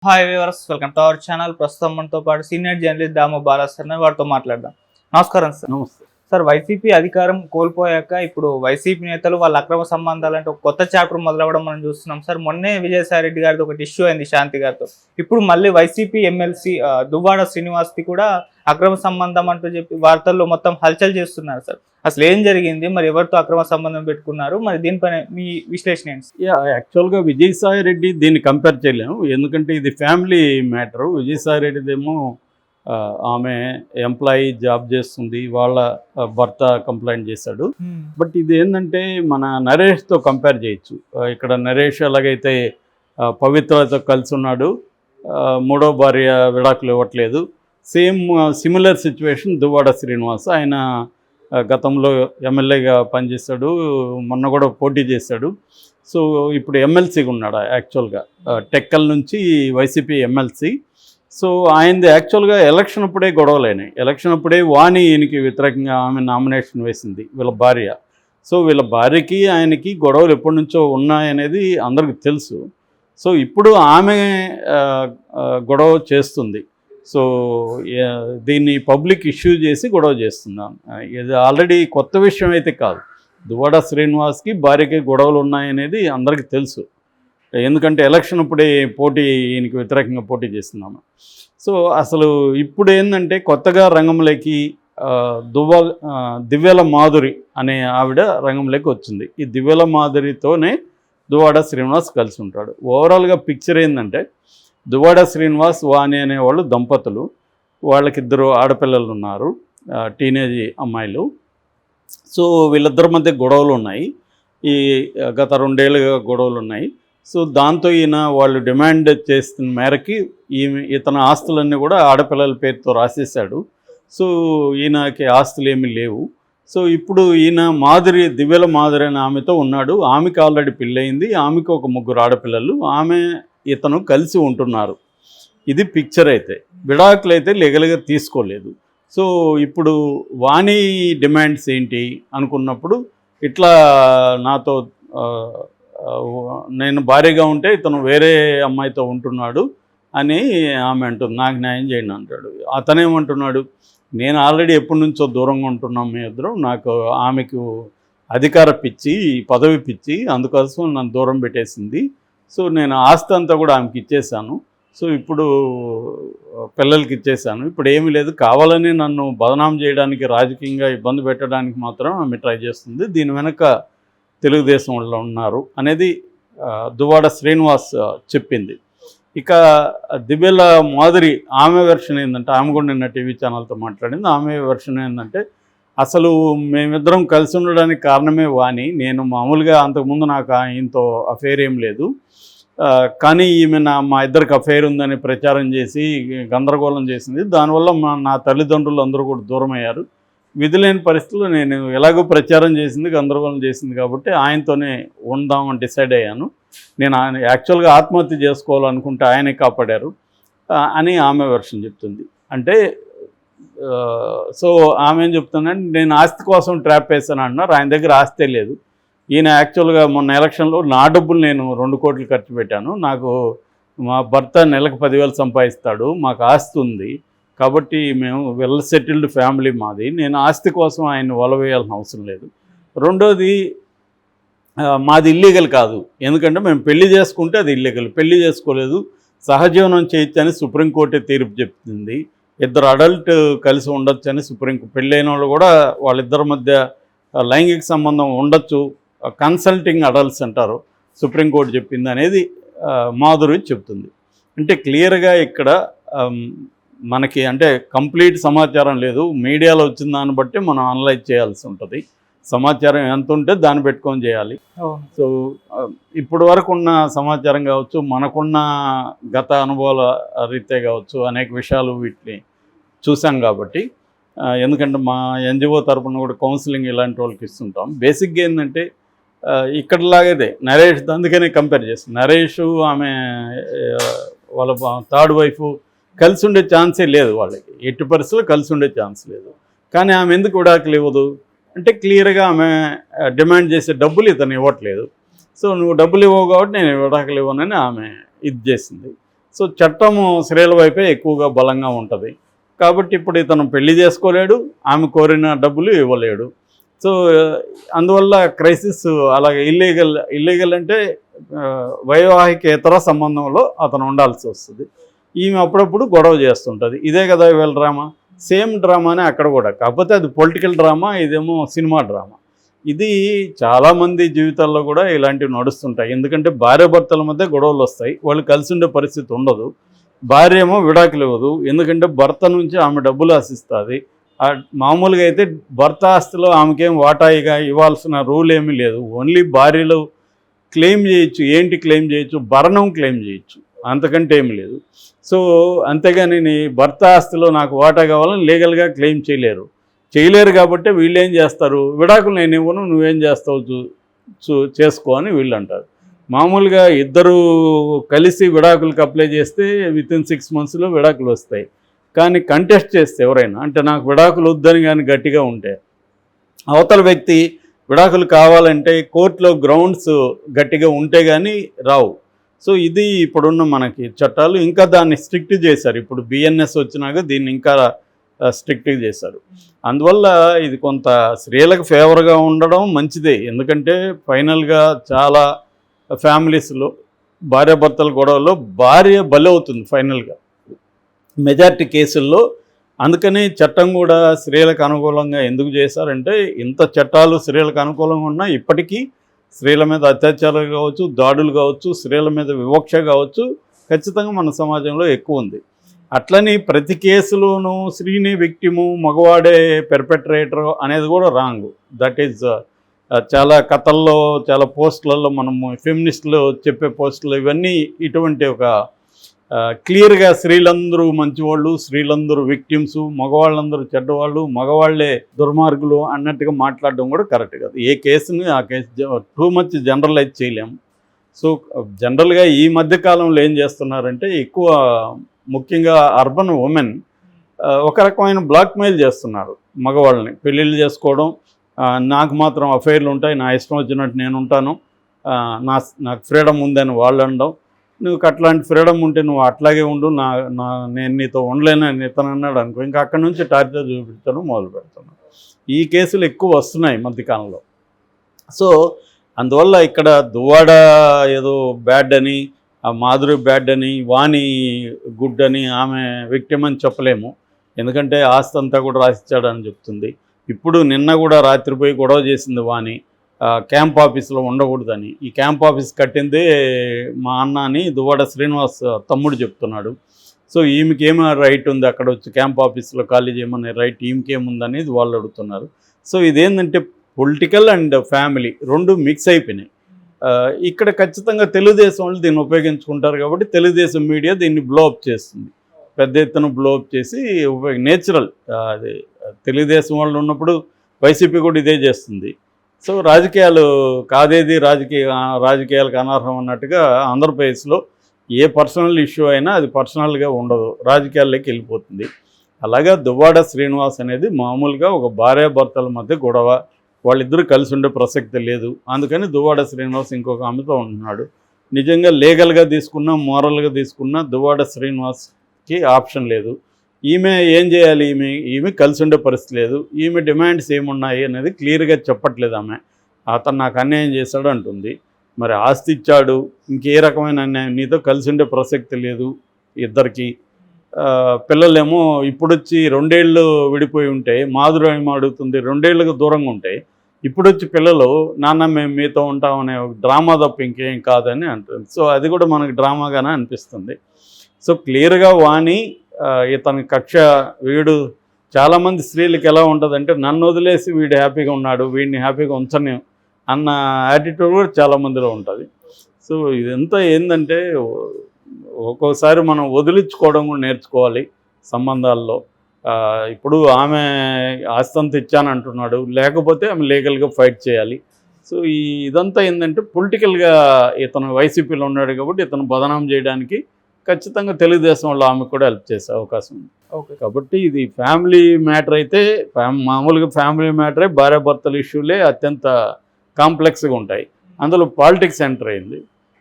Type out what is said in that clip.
Hi viewers, welcome to our channel. ప్రస్తుతం మనతో పాటు సీనియర్ జర్నలిస్ట్ దాము బాలాసర్ వారితో మాట్లాడదాం. నమస్కారం సార్. నమస్తే. సార్, వైసీపీ అధికారం కోల్పోయాక ఇప్పుడు వైసీపీ నేతలు వాళ్ళ అక్రమ సంబంధాలంటే ఒక కొత్త చాప్టర్ మొదలవ్వడం మనం చూస్తున్నాం సార్. మొన్నే విజయసాయి రెడ్డి గారిది ఒకటి ఇష్యూ అయింది శాంతి గారితో. ఇప్పుడు మళ్ళీ వైసీపీ ఎమ్మెల్సీ దువ్వాడ శ్రీనివాస్ది కూడా అక్రమ సంబంధం అంటూ చెప్పి వార్తల్లో మొత్తం హల్చల్ చేస్తున్నారు సార్. అసలు ఏం జరిగింది, మరి ఎవరితో అక్రమ సంబంధం పెట్టుకున్నారు, మరి దీనిపైన మీ విశ్లేషణ ఏంటి? యాక్చువల్గా విజయసాయి రెడ్డి దీన్ని కంపేర్ చేయలేము, ఎందుకంటే ఇది ఫ్యామిలీ మ్యాటరు. విజయసాయి రెడ్డిదేమో ఆమె ఎంప్లాయీ జాబ్ చేస్తుంది, వాళ్ళ భర్త కంప్లైంట్ చేశాడు. బట్ ఇది ఏంటంటే మన నరేష్తో కంపేర్ చేయొచ్చు. ఇక్కడ నరేష్ ఎలాగైతే పవిత్రతో కలిసి ఉన్నాడు, మూడో భార్య విడాకులు ఇవ్వట్లేదు, same similar situation Duvvada Srinivas. ఆయన గతంలో ఎమ్మెల్యేగా పనిచేశాడు, మొన్న కూడా పోటీ చేశాడు. సో ఇప్పుడు ఎమ్మెల్సీగా ఉన్నాడు యాక్చువల్గా, టెక్కల్ నుంచి వైసీపీ ఎమ్మెల్సీ. సో ఆయనది యాక్చువల్గా ఎలక్షన్ అప్పుడే గొడవలైనాయి. ఎలక్షన్ అప్పుడే వాణి ఈయనకి వ్యతిరేకంగా ఆమె నామినేషన్ వేసింది, వీళ్ళ భార్య. సో వీళ్ళ భార్యకి ఆయనకి గొడవలు ఎప్పటి నుంచో ఉన్నాయనేది అందరికీ తెలుసు. సో ఇప్పుడు ఆమె గొడవ చేస్తుంది. సో దీన్ని పబ్లిక్ ఇష్యూ చేసి గొడవ చేస్తున్నాను. ఇది ఆల్రెడీ కొత్త విషయం అయితే కాదు. దువ్వాడ శ్రీనివాస్కి భార్యకి గొడవలు ఉన్నాయనేది అందరికీ తెలుసు, ఎందుకంటే ఎలక్షన్ అప్పుడే ఈయనకి వ్యతిరేకంగా పోటీ చేస్తున్నాము. సో అసలు ఇప్పుడు ఏంటంటే కొత్తగా రంగంలోకి దివ్యల మాధురి అనే ఆవిడ రంగంలోకి వచ్చింది. ఈ దివ్యల మాధురితోనే దువ్వాడ శ్రీనివాస్ కలిసి ఉంటాడు. ఓవరాల్గా పిక్చర్ ఏంటంటే దువ్వాడ శ్రీనివాస్ వాణి అనేవాళ్ళు దంపతులు, వాళ్ళకిద్దరు ఆడపిల్లలు ఉన్నారు, టీనేజ్ అమ్మాయిలు. సో వీళ్ళిద్దరి మధ్య గొడవలు ఉన్నాయి, ఈ గత 2 ఏళ్ళుగా గొడవలు ఉన్నాయి. సో దాంతో ఈయన వాళ్ళు డిమాండ్ చేస్తున్న మేరకి ఇతని ఆస్తులన్నీ కూడా ఆడపిల్లల పేరుతో రాసేసాడు. సో ఈయనకి ఆస్తులు ఏమీ లేవు. సో ఇప్పుడు ఈయన దివ్యల మాధురి అనే ఆమెతో ఉన్నాడు. ఆమెకి ఆల్రెడీ పెళ్ళయింది, ఆమెకు ఒక 3 ఆడపిల్లలు, ఆమె ఇతను కలిసి ఉంటున్నారు. ఇది పిక్చర్. అయితే విడాకులు అయితే లీగల్గా తీసుకోలేదు. సో ఇప్పుడు వాణి డిమాండ్స్ ఏంటి అనుకున్నప్పుడు, ఇట్లా నాతో నేను భార్యగా ఉంటే ఇతను వేరే అమ్మాయితో ఉంటున్నాడు అని ఆమె అంటుంది, నాకు న్యాయం చేయండి అంటాడు. అతనేమంటున్నాడు, నేను ఆల్రెడీ ఎప్పటి నుంచో దూరంగా ఉంటున్నాం మీ ఇద్దరం, నాకు ఆమెకు అధికార పిచ్చి, పదవి పిచ్చి, అందుకోసం నన్ను దూరం పెట్టేసింది. సో నేను ఆస్తి అంతా కూడా ఆమెకి ఇచ్చేసాను, సో ఇప్పుడు పిల్లలకి ఇచ్చేసాను, ఇప్పుడు ఏమీ లేదు, కావాలని నన్ను బదనాం చేయడానికి, రాజకీయంగా ఇబ్బంది పెట్టడానికి మాత్రం ఆమె ట్రై చేస్తుంది, దీని వెనక తెలుగుదేశం వాళ్ళు ఉన్నారు అనేది దువ్వాడ శ్రీనివాస్ చెప్పింది. ఇక దివ్యల మాధురి ఆమె వెర్షన్ ఏంటంటే, ఆమె కూడా నిన్న టీవీ ఛానల్తో మాట్లాడింది. ఆమె వెర్షన్ ఏంటంటే, అసలు మేమిద్దరం కలిసి ఉండడానికి కారణమే వాణి, నేను మామూలుగా అంతకుముందు నాకు ఆయనతో అఫేర్ ఏం లేదు, కానీ ఈమె మా ఇద్దరికి అఫేర్ ఉందని ప్రచారం చేసి గందరగోళం చేసింది, దానివల్ల నా తల్లిదండ్రులు అందరూ కూడా దూరం అయ్యారు. విధులేని పరిస్థితుల్లో నేను ఎలాగో ప్రచారం చేసింది, గందరగోళం చేసింది కాబట్టి ఆయనతోనే ఉందామని డిసైడ్ అయ్యాను. నేను ఆయన యాక్చువల్గా ఆత్మహత్య చేసుకోవాలనుకుంటే ఆయనే కాపాడారు అని ఆమె వెర్షన్ చెప్తుంది. అంటే సో ఆమె ఏం చెప్తుందంటే, నేను ఆస్తి కోసం ట్రాప్ వేసాను అంటున్నారు, ఆయన దగ్గర ఆస్తే లేదు. ఈయన యాక్చువల్గా మొన్న ఎలక్షన్లో నా డబ్బులు నేను 2 కోట్లు ఖర్చు పెట్టాను, నాకు మా భర్త నెలకు 10,000 సంపాదిస్తాడు, మాకు ఆస్తి ఉంది, కాబట్టి మేము వెల్ సెటిల్డ్ ఫ్యామిలీ మాది, నేను ఆస్తి కోసం ఆయన వలవేయాల్సిన అవసరం లేదు. రెండోది, మాది ఇల్లీగల్ కాదు, ఎందుకంటే మేము పెళ్లి చేసుకుంటే అది ఇల్లీగల్, పెళ్లి చేసుకోలేదు, సహజీవనం చేయొచ్చని సుప్రీంకోర్టే తీర్పు చెప్తుంది, ఇద్దరు అడల్ట్ కలిసి ఉండొచ్చు అని పెళ్ళైన వాళ్ళు కూడా వాళ్ళిద్దరి మధ్య లైంగిక సంబంధం ఉండొచ్చు, కన్సల్టింగ్ అడల్ట్స్ అంటారు, సుప్రీంకోర్టు చెప్పింది అనేది మాధురి చెప్తుంది. అంటే క్లియర్గా ఇక్కడ మనకి అంటే కంప్లీట్ సమాచారం లేదు, మీడియాలో వచ్చిన దాన్ని బట్టి మనం అనలైజ్ చేయాల్సి ఉంటుంది, సమాచారం ఎంత ఉంటే దాన్ని పెట్టుకొని చేయాలి. సో ఇప్పటి వరకు ఉన్న సమాచారం కావచ్చు, మనకున్న గత అనుభవాల రీత్యా కావచ్చు, అనేక విషయాలు వీటిని చూసాం కాబట్టి, ఎందుకంటే మా ఎన్జిఓ తరపున కూడా కౌన్సిలింగ్ ఇలాంటి వాళ్ళకి ఇస్తుంటాం. బేసిక్గా ఏంటంటే ఇక్కడలాగైతే నరేష్, అందుకనే కంపేర్ చేస్తాం, నరేష్ ఆమె వాళ్ళ థర్డ్ వైఫ్ కలిసి ఉండే ఛాన్సే లేదు, వాళ్ళకి ఎట్టి పరిస్థితుల్లో కలిసి ఉండే ఛాన్స్ లేదు. కానీ ఆమె ఎందుకు విడాకులు ఇవ్వదు అంటే, క్లియర్గా ఆమె డిమాండ్ చేసే డబ్బులు ఇతను ఇవ్వట్లేదు, సో నువ్వు డబ్బులు ఇవ్వవు కాబట్టి నేను విడాకులు ఇవ్వనని ఆమె ఇది చేసింది. సో చట్టము స్త్రీల వైపే ఎక్కువగా బలంగా ఉంటుంది. కాబట్టి ఇప్పుడు ఇతను పెళ్లి చేసుకోలేడు, ఆమె కోరిన డబ్బులు ఇవ్వలేడు. సో అందువల్ల క్రైసిస్ అలాగే ఇల్లీగల్ అంటే వైవాహికేతర సంబంధంలో అతను ఉండాల్సి వస్తుంది. ఈమె అప్పుడప్పుడు గొడవ చేస్తుంటుంది. ఇదే కదా ఇవాళ డ్రామా, సేమ్ డ్రామానే అక్కడ కూడా, కాకపోతే అది పొలిటికల్ డ్రామా, ఇదేమో సినిమా డ్రామా. ఇది చాలామంది జీవితాల్లో కూడా ఇలాంటివి నడుస్తుంటాయి. ఎందుకంటే భార్యాభర్తల మధ్య గొడవలు వస్తాయి, వాళ్ళు కలిసి ఉండే పరిస్థితి ఉండదు. భార్య ఏమో విడాకులు ఇవ్వదు, ఎందుకంటే భర్త నుంచి ఆమె డబ్బులు ఆశిస్తుంది. మామూలుగా అయితే భర్త ఆస్తిలో ఆమెకేం వాటాయిగా ఇవ్వాల్సిన రూల్ ఏమీ లేదు. ఓన్లీ భార్యలు క్లెయిమ్ చేయొచ్చు. ఏంటి క్లెయిమ్ చేయొచ్చు? భరణం క్లెయిమ్ చేయొచ్చు, అంతకంటే ఏమి లేదు. సో అంతేగాని నీ భర్త ఆస్తిలో నాకు వాటా కావాలని లీగల్గా క్లెయిమ్ చేయలేరు. కాబట్టి వీళ్ళు ఏం చేస్తారు, విడాకులు నేను ఇవ్వను, నువ్వేం చేస్తావు చేసుకో అని వీళ్ళు అంటారు. మామూలుగా ఇద్దరు కలిసి విడాకులకు అప్లై చేస్తే వితిన్ 6 monthsలో విడాకులు వస్తాయి. కానీ కంటెస్ట్ చేస్తే ఎవరైనా, అంటే నాకు విడాకులు వద్దని కానీ గట్టిగా ఉంటే, అవతల వ్యక్తి విడాకులు కావాలంటే కోర్టులో గ్రౌండ్స్ గట్టిగా ఉంటే కానీ రావు. సో ఇది ఇప్పుడున్న మనకి చట్టాలు. ఇంకా దాన్ని స్ట్రిక్ట్ చేశారు. ఇప్పుడు బిఎన్ఎస్ వచ్చినాక దీన్ని ఇంకా స్ట్రిక్ట్గా చేశారు. అందువల్ల ఇది కొంత స్త్రీలకు ఫేవర్గా ఉండడం మంచిదే. ఎందుకంటే ఫైనల్గా చాలా ఫ్యామిలీస్లో భార్యాభర్తల గొడవలో భార్య బలవుతుంది ఫైనల్గా మెజారిటీ కేసుల్లో. అందుకని చట్టం కూడా స్త్రీలకు అనుకూలంగా ఎందుకు చేశారంటే, ఇంత చట్టాలు స్త్రీలకు అనుకూలంగా ఉన్నా ఇప్పటికీ స్త్రీల మీద అత్యాచారాలు కావచ్చు, దాడులు కావచ్చు, స్త్రీల మీద వివక్ష కావచ్చు, ఖచ్చితంగా మన సమాజంలో ఎక్కువ ఉంది. అట్లని ప్రతి కేసులోనూ స్త్రీని విక్టిము, మగవాడే పెర్పెట్రేటర్ అనేది కూడా రాంగ్. దట్ ఈజ్ చాలా కథల్లో, చాలా పోస్టులలో మనము ఫెమినిస్టులు చెప్పే పోస్టులు ఇవన్నీ ఇటువంటి ఒక క్లియర్గా స్త్రీలందరూ మంచివాళ్ళు, స్త్రీలందరూ విక్టిమ్స్, మగవాళ్ళందరూ చెడ్డవాళ్ళు, మగవాళ్లే దుర్మార్గులు అన్నట్టుగా మాట్లాడడం కూడా కరెక్ట్ కాదు. ఏ కేసుని ఆ కేసు టూ మచ్ జనరలైజ్ చేయలేము. సో జనరల్గా ఈ మధ్యకాలంలో ఏం చేస్తున్నారంటే, ఎక్కువ ముఖ్యంగా అర్బన్ ఉమెన్ ఒక రకమైన బ్లాక్మెయిల్ చేస్తున్నారు మగవాళ్ళని. పెళ్ళిళ్ళు చేసుకోవడం, నాకు మాత్రం అఫైర్లు ఉంటాయి, నా ఇష్టం వచ్చినట్టు నేను ఉంటాను, నాకు ఫ్రీడమ్ ఉందని వాళ్ళు అనడం. నువ్వు అట్లాంటి ఫ్రీడమ్ ఉంటే నువ్వు అట్లాగే ఉండు, నేను నీతో ఉండలేనని ఇతను అన్నాడు అనుకో, ఇంకా అక్కడి నుంచి టార్చర్ చూపించడం మొదలు పెడతాను. ఈ కేసులు ఎక్కువ వస్తున్నాయి మధ్యకాలంలో. సో అందువల్ల ఇక్కడ దువ్వాడ ఏదో బ్యాడ్ అని, ఆ మాధురి బ్యాడ్ అని, వాణి గుడ్ అని, ఆమె విక్టిమ్ అని చెప్పలేము. ఎందుకంటే ఆస్తి అంతా కూడా రాసిచ్చాడని చెప్తుంది. ఇప్పుడు నిన్న కూడా రాత్రిపోయి గొడవ చేసింది వాణి, క్యాంప్ ఆఫీస్లో ఉండకూడదని. ఈ క్యాంప్ ఆఫీస్ కట్టిందే మా అన్న అని దువ్వాడ శ్రీనివాస్ తమ్ముడు చెప్తున్నాడు. సో ఈమెకేమో రైట్ ఉంది అక్కడ వచ్చి క్యాంప్ ఆఫీస్లో ఖాళీ చేయమనే రైట్ ఈమెకేముందనేది వాళ్ళు అడుగుతున్నారు. సో ఇదేంటంటే పొలిటికల్ అండ్ ఫ్యామిలీ రెండు మిక్స్ అయిపోయినాయి. ఇక్కడ ఖచ్చితంగా తెలుగుదేశం వాళ్ళు దీన్ని ఉపయోగించుకుంటారు కాబట్టి తెలుగుదేశం మీడియా దీన్ని బ్లోఅప్ చేస్తుంది, పెద్ద ఎత్తున బ్లోఅప్ చేసి నేచురల్. అది తెలుగుదేశం వాళ్ళు ఉన్నప్పుడు వైసీపీ కూడా ఇదే చేస్తుంది. సో రాజకీయాలు కాదేది రాజకీయాలకు అనర్హం అన్నట్టుగా ఆంధ్రప్రదేశ్లో ఏ పర్సనల్ ఇష్యూ అయినా అది పర్సనల్గా ఉండదు, రాజకీయాల్లోకి వెళ్ళిపోతుంది. అలాగా దువ్వాడ శ్రీనివాస్ అనేది మామూలుగా ఒక భార్యాభర్తల మధ్య గొడవ, వాళ్ళిద్దరూ కలిసి ఉండే ప్రసక్తి లేదు. అందుకని దువ్వాడ శ్రీనివాస్ ఇంకొక ఆమెతో ఉంటున్నాడు. నిజంగా లీగల్గా తీసుకున్నా, మోరల్గా తీసుకున్నా దువ్వాడ శ్రీనివాస్కి ఆప్షన్ లేదు. ఈమె ఏం చేయాలి, ఈమె కలిసి ఉండే పరిస్థితి లేదు. ఈమె డిమాండ్స్ ఏమున్నాయి అనేది క్లియర్గా చెప్పట్లేదు. ఆమె అతను నాకు అన్యాయం చేశాడు అంటుంది. మరి ఆస్తి ఇచ్చాడు, ఇంకే రకమైన అన్యాయం, నీతో కలిసి ఉండే ప్రసక్తి లేదు ఇద్దరికి. పిల్లలేమో ఇప్పుడొచ్చి 2 ఏళ్ళు విడిపోయి ఉంటే మాధురి ఏమో అడుగుతుంది, 2 ఏళ్ళకు దూరంగా ఉంటే ఇప్పుడొచ్చి పిల్లలు నాన్న మేము మీతో ఉంటామనే ఒక డ్రామా తప్ప ఇంకేం కాదని అంటుంది. సో అది కూడా మనకు డ్రామాగానే అనిపిస్తుంది. సో క్లియర్గా వాణి ఇతని కక్ష, వీడు చాలామంది స్త్రీలకు ఎలా ఉంటుందంటే నన్ను వదిలేసి వీడు హ్యాపీగా ఉన్నాడు, వీడిని హ్యాపీగా ఉంచని అన్న యాటిట్యూడ్ కూడా చాలామందిలో ఉంటుంది. సో ఇదంతా ఏంటంటే ఒక్కోసారి మనం వదిలించుకోవడం కూడా నేర్చుకోవాలి సంబంధాల్లో. ఇప్పుడు ఆమె ఆస్తంత ఇచ్చానంటున్నాడు, లేకపోతే ఆమె లీగల్గా ఫైట్ చేయాలి. సో ఇదంతా ఏంటంటే పొలిటికల్గా ఇతను వైసీపీలో ఉన్నాడు కాబట్టి ఇతను బదనాం చేయడానికి ఖచ్చితంగా తెలుగుదేశం వాళ్ళు ఆమెకు కూడా హెల్ప్ చేసే అవకాశం ఉంది. ఓకే, కాబట్టి ఇది ఫ్యామిలీ మ్యాటర్ అయితే మామూలుగా ఫ్యామిలీ మ్యాటరే, భార్యాభర్తల ఇష్యూలే అత్యంత కాంప్లెక్స్గా ఉంటాయి. అందులో పాలిటిక్స్ ఎంటర్ అయింది.